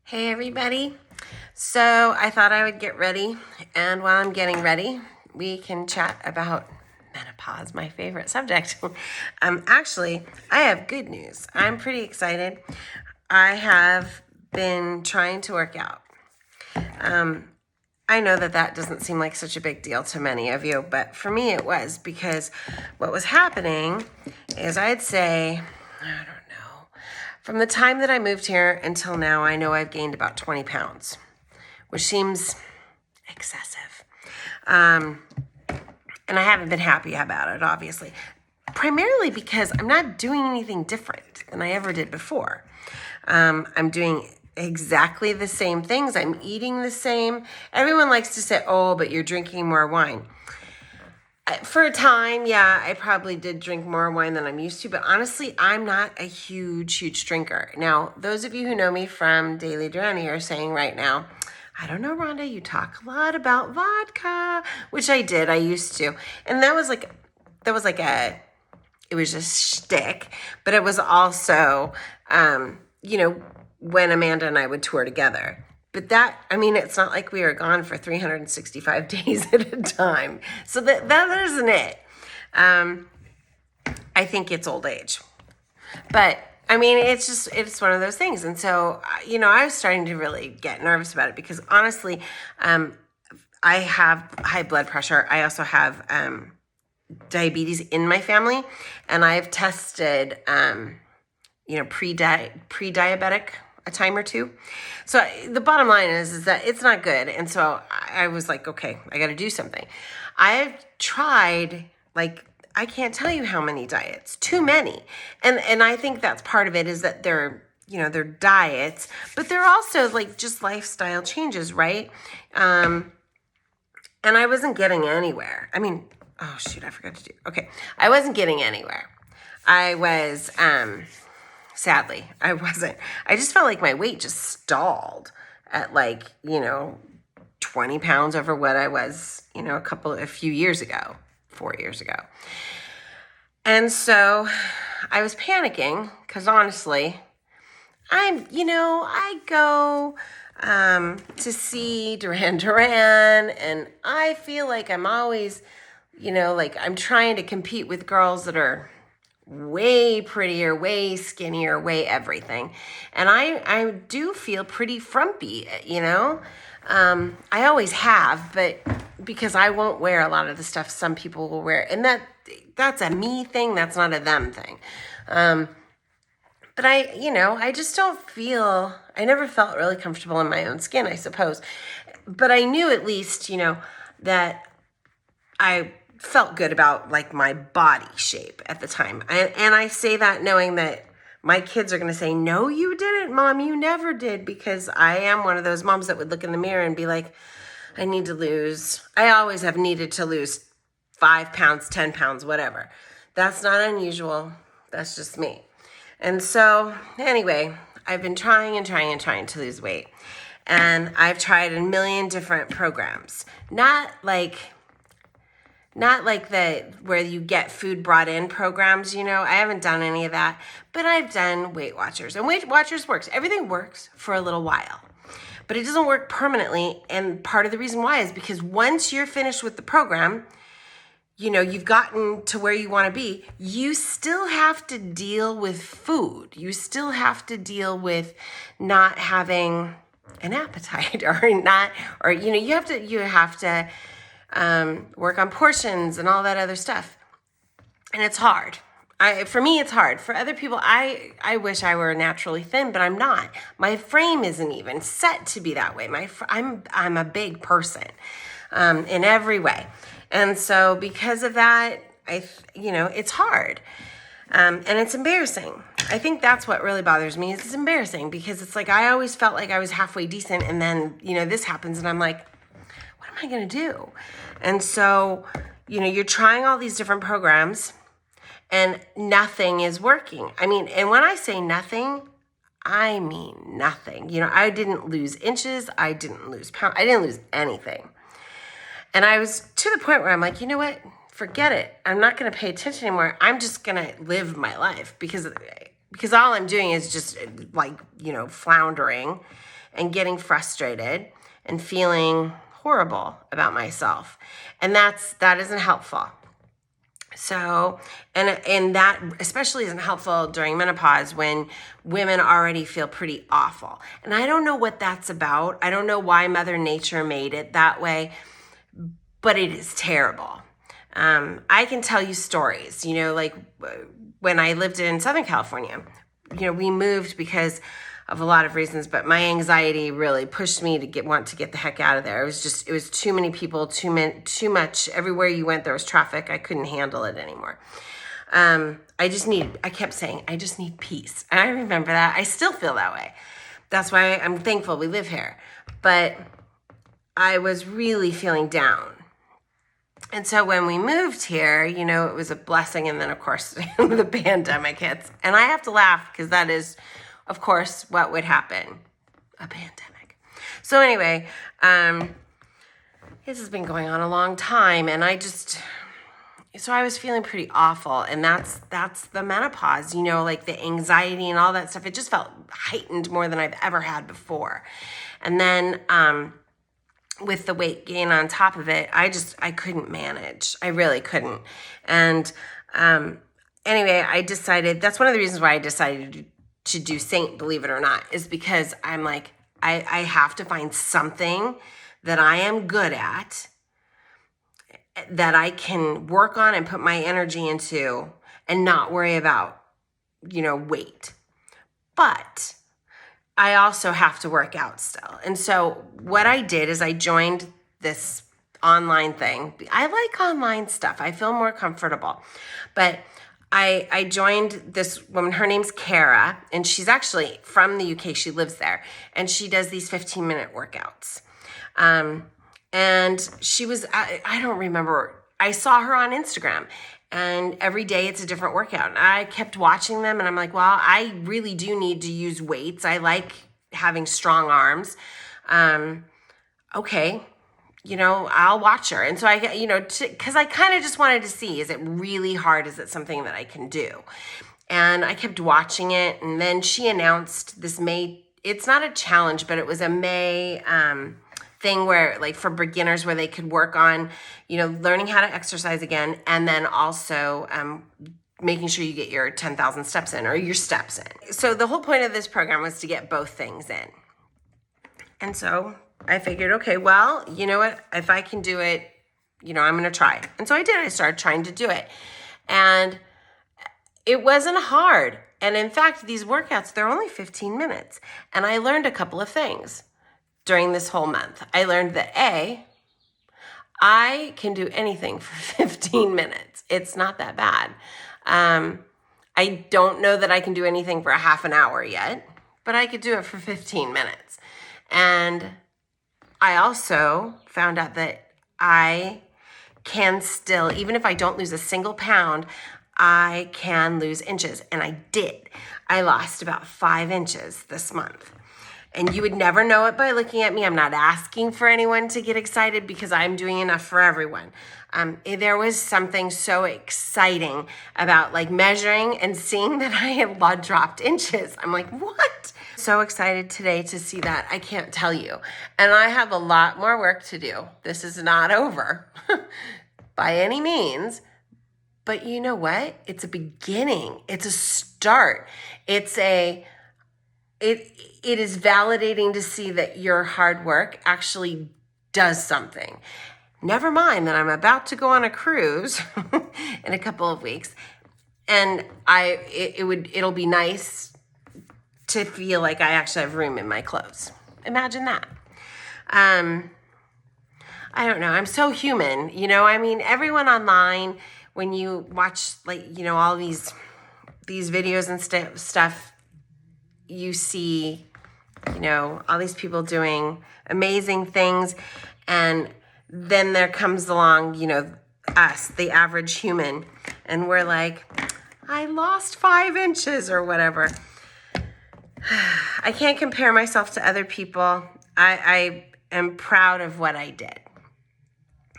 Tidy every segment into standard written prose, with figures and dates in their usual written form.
Hey everybody. So I thought I would get ready, and while I'm getting ready, we can chat about menopause, my favorite subject. Actually, I have good news. I'm pretty excited. I have been trying to work out. I know that doesn't seem like such a big deal to many of you, but for me it was, because what was happening is I'd say, I don't know, from the time that I moved here until now, I know I've gained about 20 pounds, which seems excessive. And I haven't been happy about it, obviously. Primarily because I'm not doing anything different than I ever did before. I'm doing exactly the same things. I'm eating the same. Everyone likes to say, oh, but you're drinking more wine. For a time, yeah, I probably did drink more wine than I'm used to, but honestly, I'm not a huge drinker. Now, those of you who know me from Daily Duranny are saying right now, I don't know, Rhonda, you talk a lot about vodka, which I did, I used to. And it was just shtick, but it was also, when Amanda and I would tour together. But it's not like we were gone for 365 days at a time. So that isn't it. I think it's old age. But it's one of those things. And so, I was starting to really get nervous about it because honestly, I have high blood pressure. I also have diabetes in my family, and I've tested, pre-diabetic a time or two. So the bottom line is that it's not good. And so I was like, okay, I got to do something. I've tried, I can't tell you how many diets, too many. And I think that's part of it, is that they're diets, but they're also just lifestyle changes, right? And I wasn't getting anywhere. Oh shoot, I forgot to do. Okay. I wasn't getting anywhere. I was, sadly, I wasn't. I just felt like my weight just stalled at 20 pounds over what I was, a few years ago, 4 years ago. And so I was panicking because honestly, I go to see Duran Duran, and I feel like I'm always, I'm trying to compete with girls that are way prettier, way skinnier, way everything. And I do feel pretty frumpy, I always have, but because I won't wear a lot of the stuff some people will wear. And that's a me thing, that's not a them thing. But I just don't feel, I never felt really comfortable in my own skin, I suppose. But I knew at least, that I felt good about my body shape at the time. And I say that knowing that my kids are going to say, no, you didn't, Mom, you never did. Because I am one of those moms that would look in the mirror and be like, I always have needed to lose 5 pounds, 10 pounds, whatever. That's not unusual. That's just me. And so anyway, I've been trying to lose weight. And I've tried a million different programs. Not like the where you get food brought in programs, I haven't done any of that, but I've done Weight Watchers, and Weight Watchers works. Everything works for a little while, but it doesn't work permanently. And part of the reason why is because once you're finished with the program, you've gotten to where you want to be, you still have to deal with food. You still have to deal with not having an appetite you have to work on portions and all that other stuff. And it's hard. For me, it's hard. For other people, I wish I were naturally thin, but I'm not. My frame isn't even set to be that way. I'm a big person in every way. And so because of that, it's hard. And it's embarrassing. I think that's what really bothers me, is it's embarrassing, because it's I always felt like I was halfway decent, and then, this happens and I'm like, what am I going to do? And so, you're trying all these different programs and nothing is working. And when I say nothing, I mean nothing. I didn't lose inches. I didn't lose pounds. I didn't lose anything. And I was to the point where I'm like, you know what? Forget it. I'm not going to pay attention anymore. I'm just going to live my life because all I'm doing is just floundering and getting frustrated and feeling horrible about myself. And that isn't helpful. So, and that especially isn't helpful during menopause when women already feel pretty awful. And I don't know what that's about. I don't know why Mother Nature made it that way, but it is terrible. I can tell you stories, like when I lived in Southern California, we moved because of a lot of reasons, but my anxiety really pushed me to want to get the heck out of there. It was too many people, too much. Everywhere you went, there was traffic. I couldn't handle it anymore. I kept saying, I just need peace. And I remember that. I still feel that way. That's why I'm thankful we live here. But I was really feeling down. And so when we moved here, it was a blessing. And then, of course, the pandemic hits. And I have to laugh because that is, of course, what would happen. A pandemic. So anyway, this has been going on a long time. And so I was feeling pretty awful. And that's the menopause, like the anxiety and all that stuff. It just felt heightened more than I've ever had before. And then, with the weight gain on top of it, I couldn't manage. I really couldn't. And anyway, I decided, that's one of the reasons why I decided to do Seint, believe it or not, is because I'm like, I have to find something that I am good at, that I can work on and put my energy into and not worry about, weight. But I also have to work out still. And so what I did is I joined this online thing. I like online stuff. I feel more comfortable. But I joined this woman. Her name's Kara, and she's actually from the UK. She lives there. And she does these 15-minute workouts. And she was, I don't remember, I saw her on Instagram. And every day it's a different workout. And I kept watching them and I'm like, well, I really do need to use weights. I like having strong arms. Okay, I'll watch her. And so I, because I kind of just wanted to see, is it really hard? Is it something that I can do? And I kept watching it. And then she announced this May, it's not a challenge, but it was a May thing where, like, for beginners, where they could work on, learning how to exercise again, and then also making sure you get your 10,000 steps in, or your steps in. So the whole point of this program was to get both things in. And so I figured, okay, well, you know what? If I can do it, I'm going to try. And so I did. I started trying to do it. And it wasn't hard. And in fact, these workouts, they're only 15 minutes. And I learned a couple of things during this whole month. I learned that I can do anything for 15 minutes. It's not that bad. I don't know that I can do anything for a half an hour yet, but I could do it for 15 minutes. And I also found out that I can still, even if I don't lose a single pound, I can lose inches. And I did. I lost about 5 inches this month. And you would never know it by looking at me. I'm not asking for anyone to get excited because I'm doing enough for everyone. There was something so exciting about like measuring and seeing that I had dropped inches. I'm like, what? So excited today to see that. I can't tell you. And I have a lot more work to do. This is not over by any means. But you know what? It's a beginning. It's a start. It is validating to see that your hard work actually does something. Never mind that I'm about to go on a cruise in a couple of weeks, and it'll be nice to feel like I actually have room in my clothes. Imagine that. I don't know. I'm so human, everyone online, when you watch all these videos and stuff, you see, all these people doing amazing things. And then there comes along, us, the average human. And we're like, I lost 5 inches or whatever. I can't compare myself to other people. I am proud of what I did.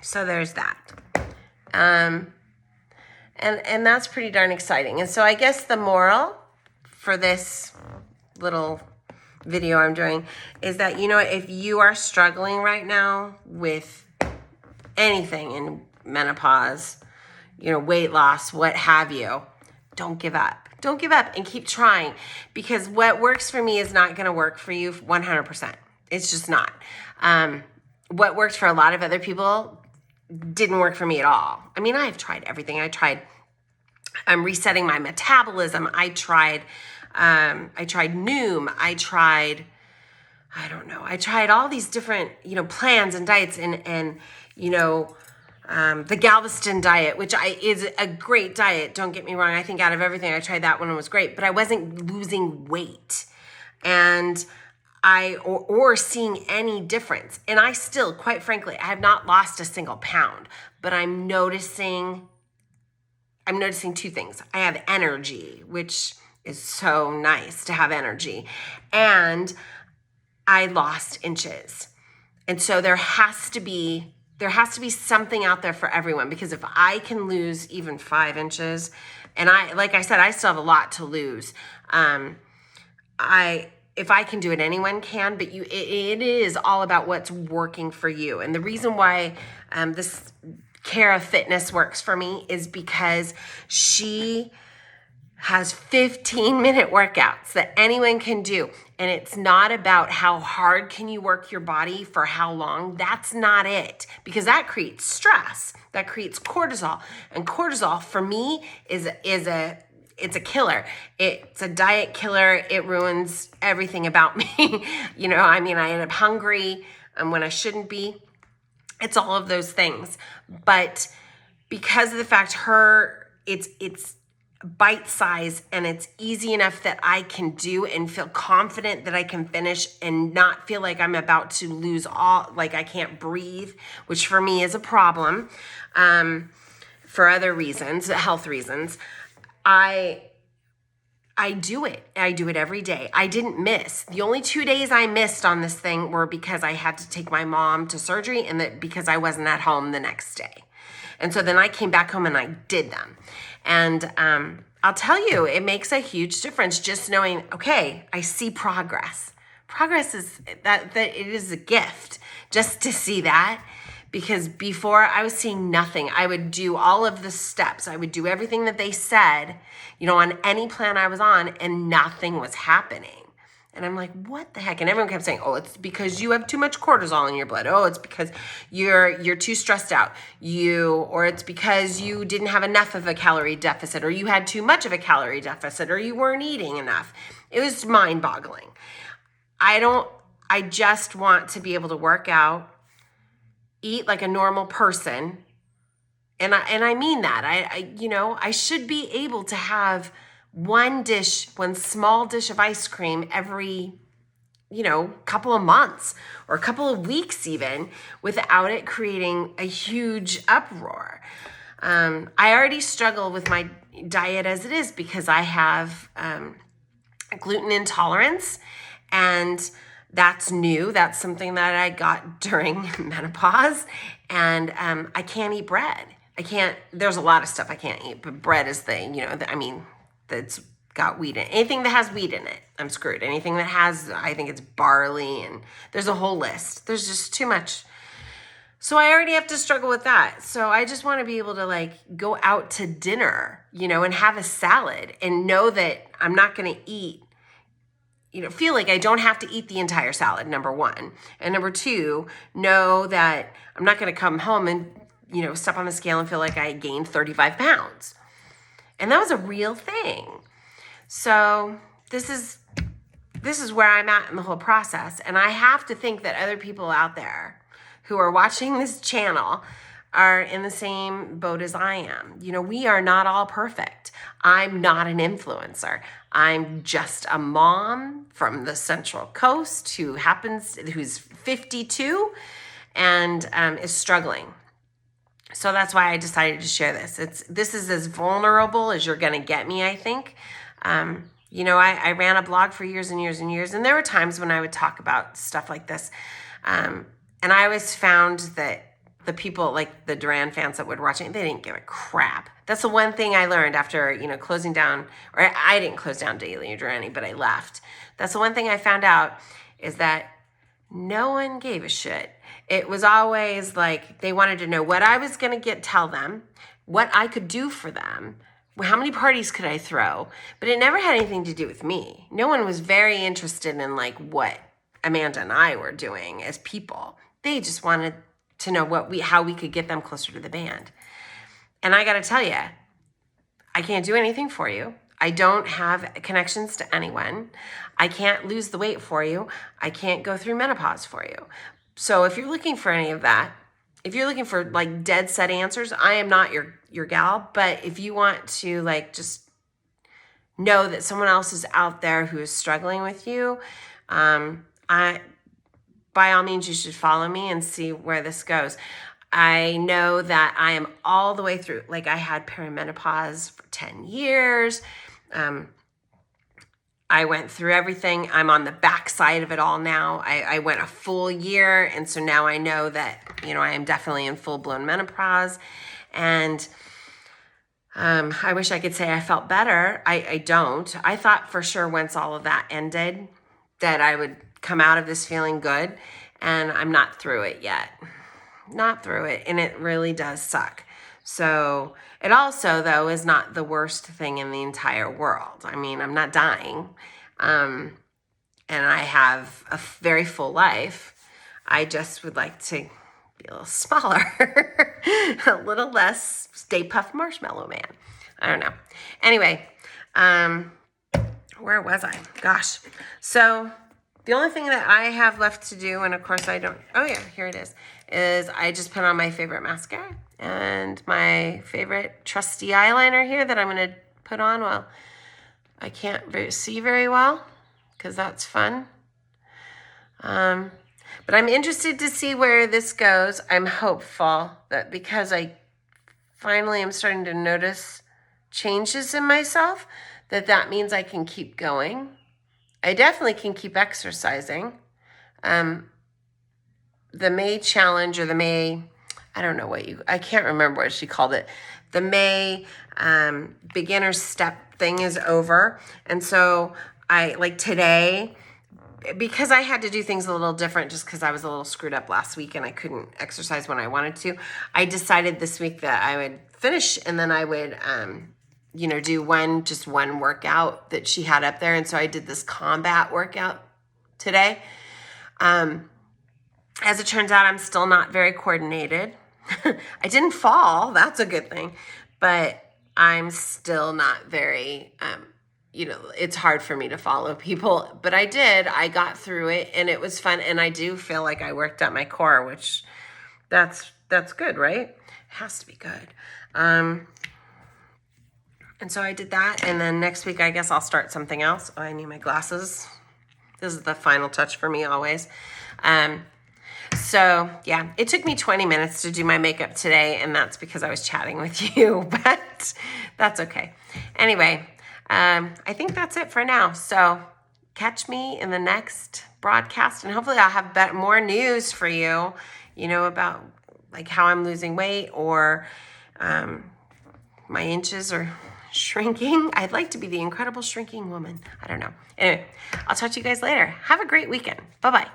So there's that. And that's pretty darn exciting. And so I guess the moral for this little video I'm doing is that, if you are struggling right now with anything in menopause, weight loss, what have you, don't give up. Don't give up and keep trying, because what works for me is not going to work for you 100%. It's just not. What worked for a lot of other people didn't work for me at all. I mean, I've tried everything. I tried resetting my metabolism. I tried Noom. I tried all these different, plans and diets and the Galveston diet, which is a great diet. Don't get me wrong. I think out of everything, I tried that one and it was great, but I wasn't losing weight and or seeing any difference. And I still, quite frankly, I have not lost a single pound, but I'm noticing two things. I have energy, which is so nice to have energy. And I lost inches. And so there has to be something out there for everyone, because if I can lose even 5 inches, and like I said, I still have a lot to lose. If I can do it, anyone can, but it is all about what's working for you. And the reason why this Cara Fitness works for me is because she has 15-minute workouts that anyone can do. And it's not about how hard can you work your body for how long. That's not it, because that creates stress. That creates cortisol. And cortisol for me is a killer. It's a diet killer. It ruins everything about me. I end up hungry when I shouldn't be. It's all of those things. But because of the fact it's bite size and it's easy enough that I can do and feel confident that I can finish and not feel like I'm about to lose like I can't breathe, which for me is a problem. For other reasons, health reasons, I do it. I do it every day. I didn't miss. The only 2 days I missed on this thing were because I had to take my mom to surgery and because I wasn't at home the next day. And so then I came back home and I did them. And I'll tell you, it makes a huge difference just knowing, okay, I see progress. Progress is that it is a gift just to see that. Because before, I was seeing nothing. I would do all of the steps. I would do everything that they said, on any plan I was on, and nothing was happening. And I'm like, what the heck? And everyone kept saying, oh, it's because you have too much cortisol in your blood. Oh, it's because you're too stressed out. Or it's because you didn't have enough of a calorie deficit, or you had too much of a calorie deficit, or you weren't eating enough. It was mind-boggling. I just want to be able to work out, eat like a normal person. And I mean that. I should be able to have one small dish of ice cream every, couple of months or a couple of weeks even, without it creating a huge uproar. I already struggle with my diet as it is because I have gluten intolerance, and that's new. That's something that I got during menopause, and I can't eat bread. There's a lot of stuff I can't eat, but bread is that's got wheat in it. Anything that has wheat in it, I'm screwed. Anything that has, I think it's barley, and there's a whole list. There's just too much. So I already have to struggle with that. So I just want to be able to go out to dinner, and have a salad and know that I'm not going to eat, feel like I don't have to eat the entire salad, number one. And number two, know that I'm not going to come home and, step on the scale and feel like I gained 35 pounds. And that was a real thing. So this is where I'm at in the whole process. And I have to think that other people out there who are watching this channel are in the same boat as I am. We are not all perfect. I'm not an influencer. I'm just a mom from the Central Coast who's 52 and is struggling. So that's why I decided to share this. This is as vulnerable as you're going to get me, I think. I ran a blog for years and years and years, and there were times when I would talk about stuff like this. And I always found that the people, like the Duran fans that would watch it, they didn't give a crap. That's the one thing I learned after, closing down, or I didn't close down Daily or Durani, but I left. That's the one thing I found out, is that no one gave a shit. It was always like they wanted to know what I was going to tell them, what I could do for them, how many parties could I throw, but it never had anything to do with me. No one was very interested in like what Amanda and I were doing as people. They just wanted to know how we could get them closer to the band. And I got to tell you, I can't do anything for you. I don't have connections to anyone. I can't lose the weight for you. I can't go through menopause for you. So if you're looking for any of that, if you're looking for like dead set answers, I am not your gal. But if you want to like just know that someone else is out there who is struggling with you, by all means, you should follow me and see where this goes. I know that I am all the way through. Like, I had perimenopause for 10 years. I went through everything. I'm on the backside of it all now. I went a full year. And so now I know that, I am definitely in full-blown menopause. And I wish I could say I felt better. I don't. I thought for sure once all of that ended that I would come out of this feeling good, and I'm not through it yet. Not through it, and it really does suck. So it also, though, is not the worst thing in the entire world. I mean, I'm not dying, and I have a very full life. I just would like to be a little smaller, a little less Stay Puft Marshmallow Man. I don't know. Anyway, where was I? Gosh. So the only thing that I have left to do, and of course I don't, oh yeah, here it is I just put on my favorite mascara and my favorite trusty eyeliner here that I'm going to put on while I can't see very well, because that's fun. But I'm interested to see where this goes. I'm hopeful that because I finally am starting to notice changes in myself, that means I can keep going. I definitely can keep exercising. The May challenge, or the May, I can't remember what she called it. The May beginner step thing is over. And so today, because I had to do things a little different just because I was a little screwed up last week and I couldn't exercise when I wanted to, I decided this week that I would finish and then I would, do one workout that she had up there. And so I did this combat workout today. As it turns out, I'm still not very coordinated. I didn't fall. That's a good thing. But I'm still not very, it's hard for me to follow people. But I did. I got through it, and it was fun. And I do feel like I worked out my core, which that's good, right? It has to be good. And so I did that. And then next week, I guess I'll start something else. Oh, I need my glasses. This is the final touch for me always. So yeah, it took me 20 minutes to do my makeup today, and that's because I was chatting with you, but that's okay. Anyway, I think that's it for now. So catch me in the next broadcast, and hopefully I'll have more news for you, about like how I'm losing weight, or my inches are shrinking. I'd like to be the incredible shrinking woman. I don't know. Anyway, I'll talk to you guys later. Have a great weekend. Bye-bye.